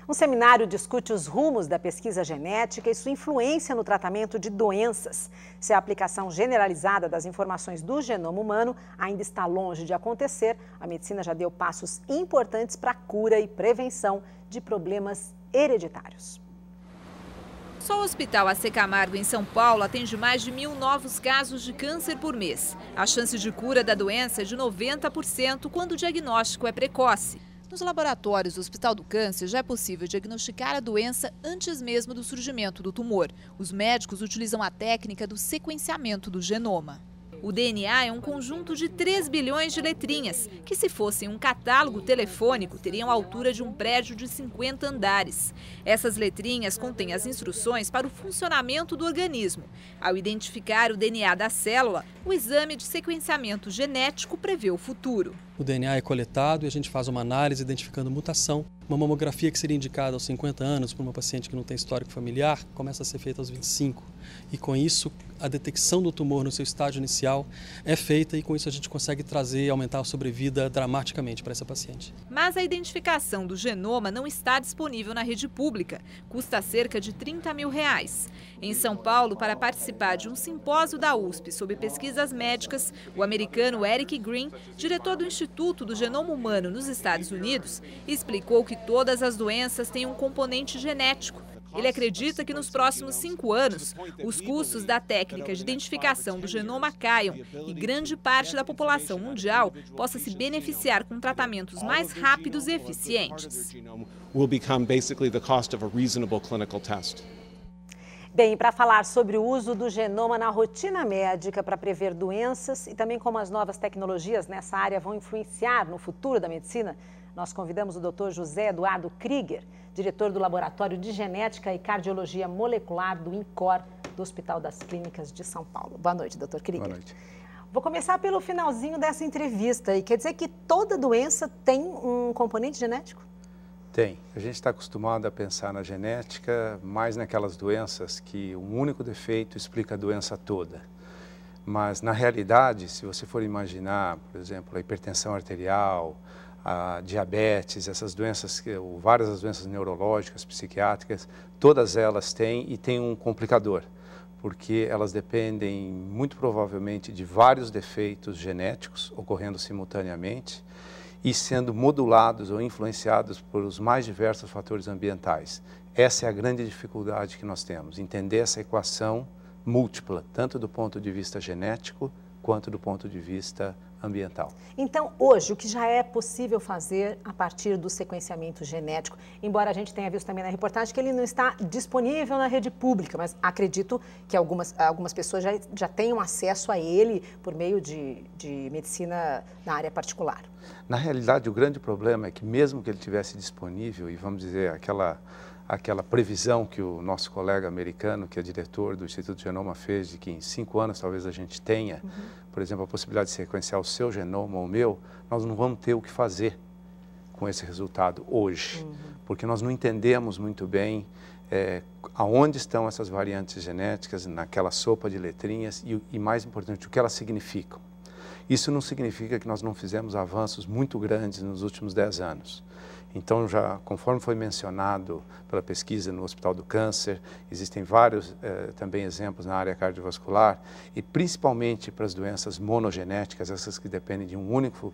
Um seminário discute os rumos da pesquisa genética e sua influência no tratamento de doenças. Se a aplicação generalizada das informações do genoma humano ainda está longe de acontecer, a medicina já deu passos importantes para a cura e prevenção de problemas hereditários. Só o Hospital AC Camargo, em São Paulo, atende mais de 1.000 novos casos de câncer por mês. A chance de cura da doença é de 90% quando o diagnóstico é precoce. Nos laboratórios do Hospital do Câncer já é possível diagnosticar a doença antes mesmo do surgimento do tumor. Os médicos utilizam a técnica do sequenciamento do genoma. O DNA é um conjunto de 3 bilhões de letrinhas, que se fossem um catálogo telefônico, teriam a altura de um prédio de 50 andares. Essas letrinhas contêm as instruções para o funcionamento do organismo. Ao identificar o DNA da célula, o exame de sequenciamento genético prevê o futuro. O DNA é coletado e a gente faz uma análise identificando mutação. Uma mamografia que seria indicada aos 50 anos para uma paciente que não tem histórico familiar começa a ser feita aos 25. E com isso, a detecção do tumor no seu estágio inicial é feita e com isso a gente consegue trazer e aumentar a sobrevida dramaticamente para essa paciente. Mas a identificação do genoma não está disponível na rede pública. Custa cerca de R$30 mil. Em São Paulo, para participar de um simpósio da USP sobre pesquisas médicas, o americano Eric Green, diretor do Instituto do Genoma Humano nos Estados Unidos, explicou que todas as doenças têm um componente genético. Ele acredita que nos próximos 5 anos, os custos da técnica de identificação do genoma caiam e grande parte da população mundial possa se beneficiar com tratamentos mais rápidos e eficientes. Bem, para falar sobre o uso do genoma na rotina médica para prever doenças e também como as novas tecnologias nessa área vão influenciar no futuro da medicina, nós convidamos o Dr. José Eduardo Krieger, diretor do Laboratório de Genética e Cardiologia Molecular do INCOR, do Hospital das Clínicas de São Paulo. Boa noite, Dr. Krieger. Boa noite. Vou começar pelo finalzinho dessa entrevista. E quer dizer que toda doença tem um componente genético? Tem. A gente está acostumado a pensar na genética mais naquelas doenças que um único defeito explica a doença toda. Mas, na realidade, se você for imaginar, por exemplo, a hipertensão arterial, a diabetes, essas doenças, várias das doenças neurológicas, psiquiátricas, todas elas têm e têm um complicador, porque elas dependem muito provavelmente de vários defeitos genéticos ocorrendo simultaneamente e sendo modulados ou influenciados por os mais diversos fatores ambientais. Essa é a grande dificuldade que nós temos, entender essa equação múltipla, tanto do ponto de vista genético quanto do ponto de vista ambiental. Então, hoje, o que já é possível fazer a partir do sequenciamento genético, embora a gente tenha visto também na reportagem que ele não está disponível na rede pública, mas acredito que algumas pessoas já tenham acesso a ele por meio de medicina na área particular. Na realidade, o grande problema é que mesmo que ele tivesse disponível, e vamos dizer, aquela previsão que o nosso colega americano, que é diretor do Instituto Genoma, fez de que em 5 anos talvez a gente tenha, por exemplo, a possibilidade de sequenciar o seu genoma ou o meu, nós não vamos ter o que fazer com esse resultado hoje, porque nós não entendemos muito bem aonde estão essas variantes genéticas naquela sopa de letrinhas e mais importante, o que elas significam. Isso não significa que nós não fizemos avanços muito grandes nos últimos 10 anos. Então, já conforme foi mencionado pela pesquisa no Hospital do Câncer, existem vários também exemplos na área cardiovascular e principalmente para as doenças monogenéticas, essas que dependem de um único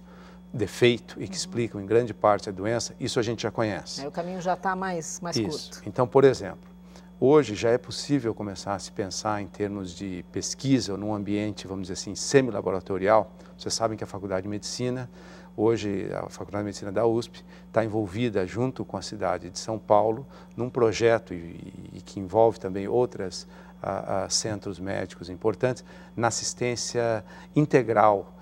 defeito e que explicam em grande parte a doença, isso a gente já conhece. O caminho já está mais curto. Então, por exemplo, hoje já é possível começar a se pensar em termos de pesquisa ou num ambiente, vamos dizer assim, semi-laboratorial. Vocês sabem que a Faculdade de Medicina, hoje a Faculdade de Medicina da USP, está envolvida junto com a cidade de São Paulo num projeto e que envolve também outros centros médicos importantes na assistência integral,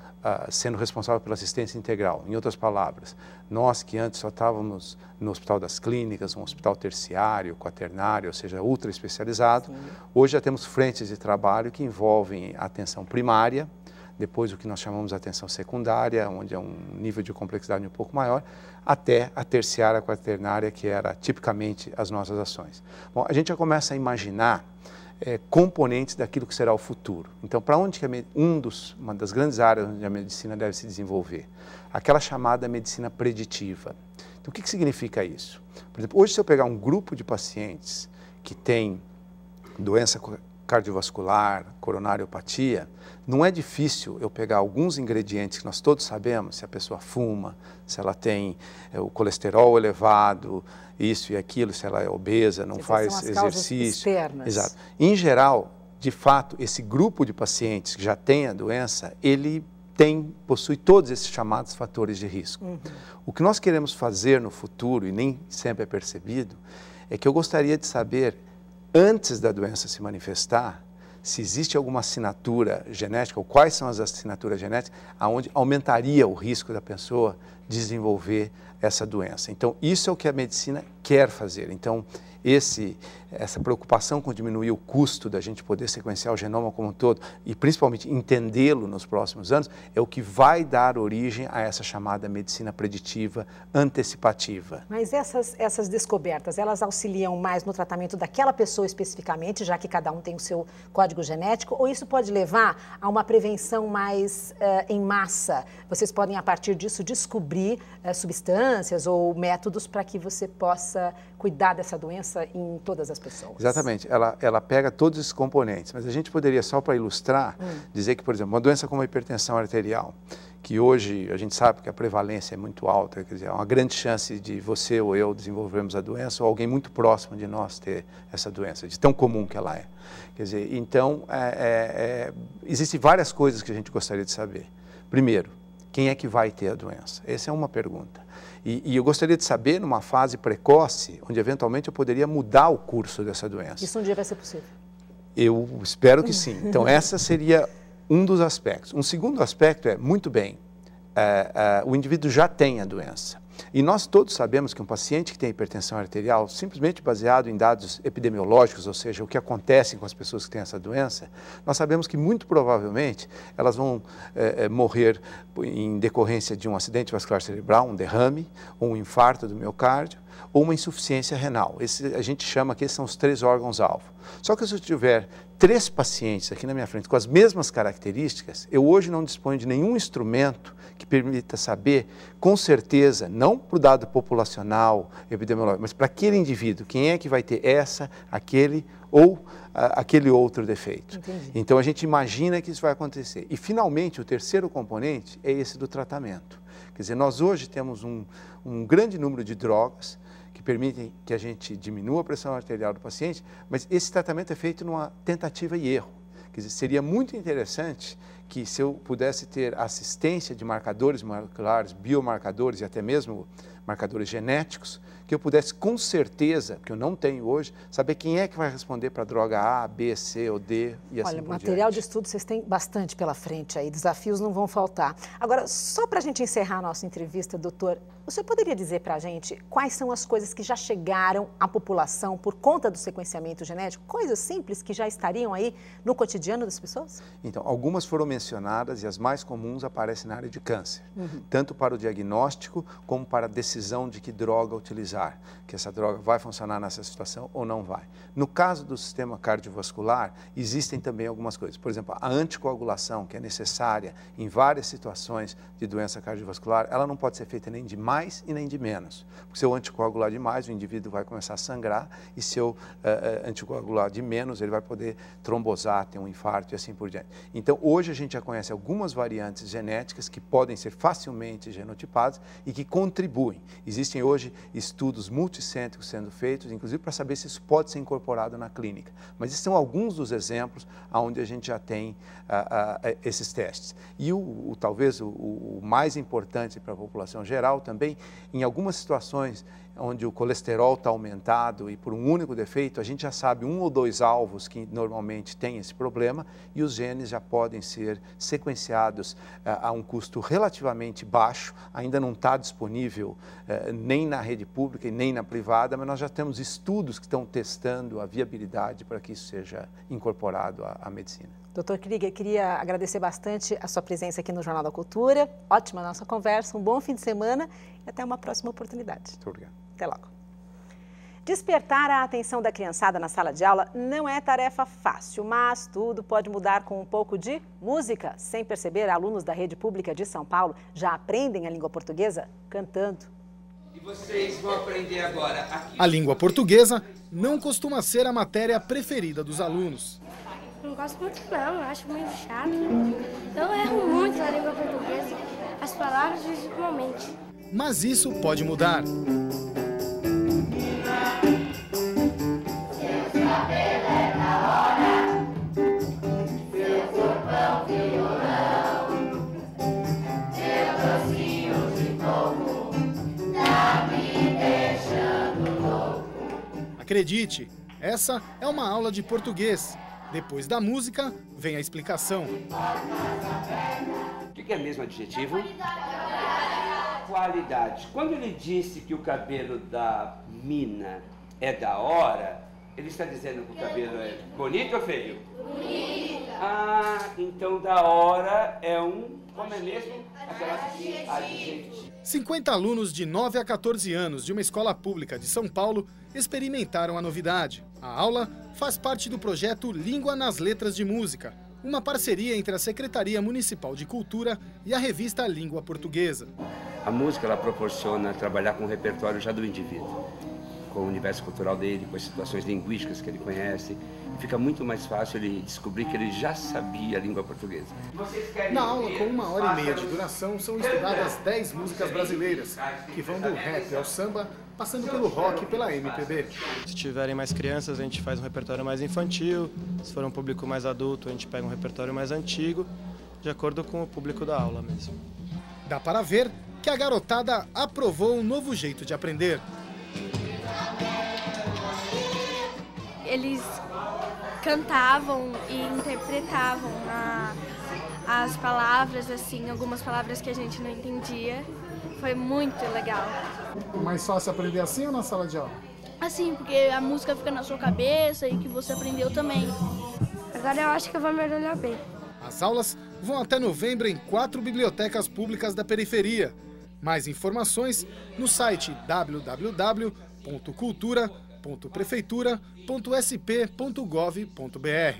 sendo responsável pela assistência integral. Em outras palavras, nós que antes só estávamos no Hospital das Clínicas, um hospital terciário, quaternário, ou seja, ultra especializado, hoje já temos frentes de trabalho que envolvem a atenção primária, depois o que nós chamamos de atenção secundária, onde é um nível de complexidade um pouco maior, até a terciária, quaternária, que era tipicamente as nossas ações. Bom, a gente já começa a imaginar componentes daquilo que será o futuro. Então, para onde que uma das grandes áreas onde a medicina deve se desenvolver? Aquela chamada medicina preditiva. Então, o que significa isso? Por exemplo, hoje se eu pegar um grupo de pacientes que tem doença cardiovascular, coronariopatia, não é difícil eu pegar alguns ingredientes que nós todos sabemos, se a pessoa fuma, se ela tem o colesterol elevado, isso e aquilo, se ela é obesa, não faz exercício. Externas. Exato. Em geral, de fato, esse grupo de pacientes que já tem a doença, ele possui todos esses chamados fatores de risco. Uhum. O que nós queremos fazer no futuro, e nem sempre é percebido, é que eu gostaria de saber, antes da doença se manifestar, se existe alguma assinatura genética, ou quais são as assinaturas genéticas, onde aumentaria o risco da pessoa desenvolver essa doença. Então, isso é o que a medicina quer fazer. Então, essa preocupação com diminuir o custo da gente poder sequenciar o genoma como um todo e principalmente entendê-lo nos próximos anos é o que vai dar origem a essa chamada medicina preditiva antecipativa. Mas essas descobertas, elas auxiliam mais no tratamento daquela pessoa especificamente, já que cada um tem o seu código genético, ou isso pode levar a uma prevenção mais em massa? Vocês podem, a partir disso, descobrir substâncias ou métodos para que você possa cuidar dessa doença em todas as pessoas. Exatamente, ela pega todos esses componentes, mas a gente poderia, só para ilustrar, dizer que, por exemplo, uma doença como a hipertensão arterial, que hoje a gente sabe que a prevalência é muito alta, quer dizer, há uma grande chance de você ou eu desenvolvermos a doença ou alguém muito próximo de nós ter essa doença, de tão comum que ela é. Quer dizer, então, existem várias coisas que a gente gostaria de saber. Primeiro, quem é que vai ter a doença? Essa é uma pergunta. E eu gostaria de saber, numa fase precoce, onde eventualmente eu poderia mudar o curso dessa doença. Isso um dia vai ser possível? Eu espero que sim. Então, essa seria um dos aspectos. Um segundo aspecto é, muito bem, o indivíduo já tem a doença. E nós todos sabemos que um paciente que tem hipertensão arterial, simplesmente baseado em dados epidemiológicos, ou seja, o que acontece com as pessoas que têm essa doença, nós sabemos que muito provavelmente elas vão morrer em decorrência de um acidente vascular cerebral, um derrame, ou um infarto do miocárdio, ou uma insuficiência renal. A gente chama que esses são os 3 órgãos-alvo. Só que se eu tiver 3 pacientes aqui na minha frente com as mesmas características, eu hoje não disponho de nenhum instrumento que permita saber com certeza, não para o dado populacional, epidemiológico, mas para aquele indivíduo, quem é que vai ter aquele ou aquele outro defeito. Entendi. Então a gente imagina que isso vai acontecer. E finalmente o terceiro componente é esse do tratamento. Quer dizer, nós hoje temos um grande número de drogas que permitem que a gente diminua a pressão arterial do paciente, mas esse tratamento é feito numa tentativa e erro. Quer dizer, seria muito interessante que se eu pudesse ter assistência de marcadores moleculares, biomarcadores e até mesmo marcadores genéticos, que eu pudesse com certeza, que eu não tenho hoje, saber quem é que vai responder para a droga A, B, C ou D e assim por diante. Olha, material de estudo vocês têm bastante pela frente aí, desafios não vão faltar. Agora, só para a gente encerrar a nossa entrevista, doutor, o senhor poderia dizer para a gente quais são as coisas que já chegaram à população por conta do sequenciamento genético? Coisas simples que já estariam aí no cotidiano das pessoas? Então, algumas foram mencionadas e as mais comuns aparecem na área de câncer, tanto para o diagnóstico como para a decisão de que droga utilizar, que essa droga vai funcionar nessa situação ou não vai. No caso do sistema cardiovascular, existem também algumas coisas. Por exemplo, a anticoagulação, que é necessária em várias situações de doença cardiovascular, ela não pode ser feita nem de mais e nem de menos. Porque se eu anticoagular demais, o indivíduo vai começar a sangrar, e se eu anticoagular de menos, ele vai poder trombosar, ter um infarto e assim por diante. Então, hoje a gente já conhece algumas variantes genéticas que podem ser facilmente genotipadas e que contribuem. Existem hoje estudos multicêntricos sendo feitos, inclusive para saber se isso pode ser incorporado na clínica. Mas esses são alguns dos exemplos onde a gente já tem esses testes. E talvez o mais importante para a população geral também, em algumas situações onde o colesterol está aumentado e por um único defeito, a gente já sabe 1 ou 2 alvos que normalmente têm esse problema e os genes já podem ser sequenciados a um custo relativamente baixo, ainda não está disponível nem na rede pública e nem na privada, mas nós já temos estudos que estão testando a viabilidade para que isso seja incorporado à medicina. Doutor Krieger, queria agradecer bastante a sua presença aqui no Jornal da Cultura. Ótima nossa conversa, um bom fim de semana e até uma próxima oportunidade. Muito obrigado. Até logo. Despertar a atenção da criançada na sala de aula não é tarefa fácil, mas tudo pode mudar com um pouco de música. Sem perceber, alunos da rede pública de São Paulo já aprendem a língua portuguesa cantando. E vocês vão aprender agora. A língua portuguesa não costuma ser a matéria preferida dos alunos. Não gosto muito não, eu acho meio chato. Eu erro muito na língua portuguesa, as palavras principalmente. Mas isso pode mudar. Acredite, essa é uma aula de português. Depois da música, vem a explicação. O que é mesmo adjetivo? Qualidade. Quando ele disse que o cabelo da mina é da hora, ele está dizendo que o cabelo é bonito ou feio? Bonito. Ah, então da hora é como é mesmo? Aquela adjetivo. 50 alunos de 9 a 14 anos de uma escola pública de São Paulo experimentaram a novidade. A aula faz parte do projeto Língua nas Letras de Música, uma parceria entre a Secretaria Municipal de Cultura e a revista Língua Portuguesa. A música ela proporciona trabalhar com o repertório já do indivíduo, com o universo cultural dele, com as situações linguísticas que ele conhece. Fica muito mais fácil ele descobrir que ele já sabia a língua portuguesa. Na aula, com 1h30 de duração, são estudadas 10 músicas brasileiras, que vão do rap ao samba, passando pelo rock e pela MPB. Se tiverem mais crianças, a gente faz um repertório mais infantil. Se for um público mais adulto, a gente pega um repertório mais antigo, de acordo com o público da aula mesmo. Dá para ver que a garotada aprovou um novo jeito de aprender. Eles cantavam e interpretavam as palavras, assim, algumas palavras que a gente não entendia. Foi muito legal. Mais fácil aprender assim ou na sala de aula? Assim, porque a música fica na sua cabeça e que você aprendeu também. Agora eu acho que eu vou melhorar bem. As aulas vão até novembro em 4 bibliotecas públicas da periferia. Mais informações no site www.cultura.prefeitura.sp.gov.br.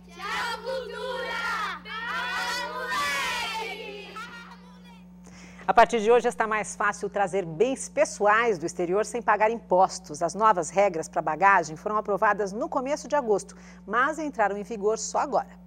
Tchau, cultura! A partir de hoje está mais fácil trazer bens pessoais do exterior sem pagar impostos. As novas regras para bagagem foram aprovadas no começo de agosto, mas entraram em vigor só agora.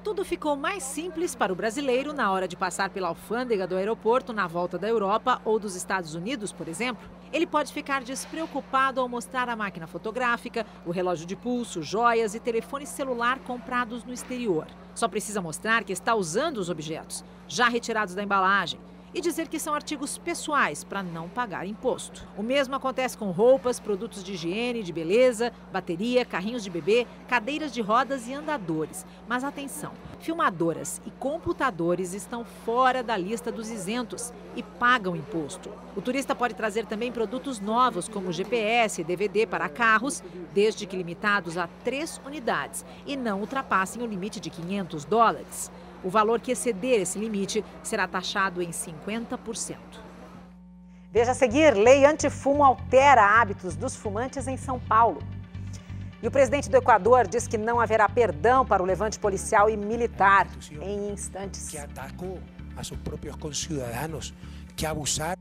Tudo ficou mais simples para o brasileiro na hora de passar pela alfândega do aeroporto na volta da Europa ou dos Estados Unidos, por exemplo. Ele pode ficar despreocupado ao mostrar a máquina fotográfica, o relógio de pulso, joias e telefone celular comprados no exterior. Só precisa mostrar que está usando os objetos, já retirados da embalagem, e dizer que são artigos pessoais para não pagar imposto. O mesmo acontece com roupas, produtos de higiene, de beleza, bateria, carrinhos de bebê, cadeiras de rodas e andadores. Mas atenção, filmadoras e computadores estão fora da lista dos isentos e pagam imposto. O turista pode trazer também produtos novos, como GPS e DVD para carros, desde que limitados a 3 unidades e não ultrapassem o limite de $500. O valor que exceder esse limite será taxado em 50%. Veja a seguir, lei antifumo altera hábitos dos fumantes em São Paulo. E o presidente do Equador diz que não haverá perdão para o levante policial e militar em instantes. Que atacam a seus próprios concidadãos, que abusaram.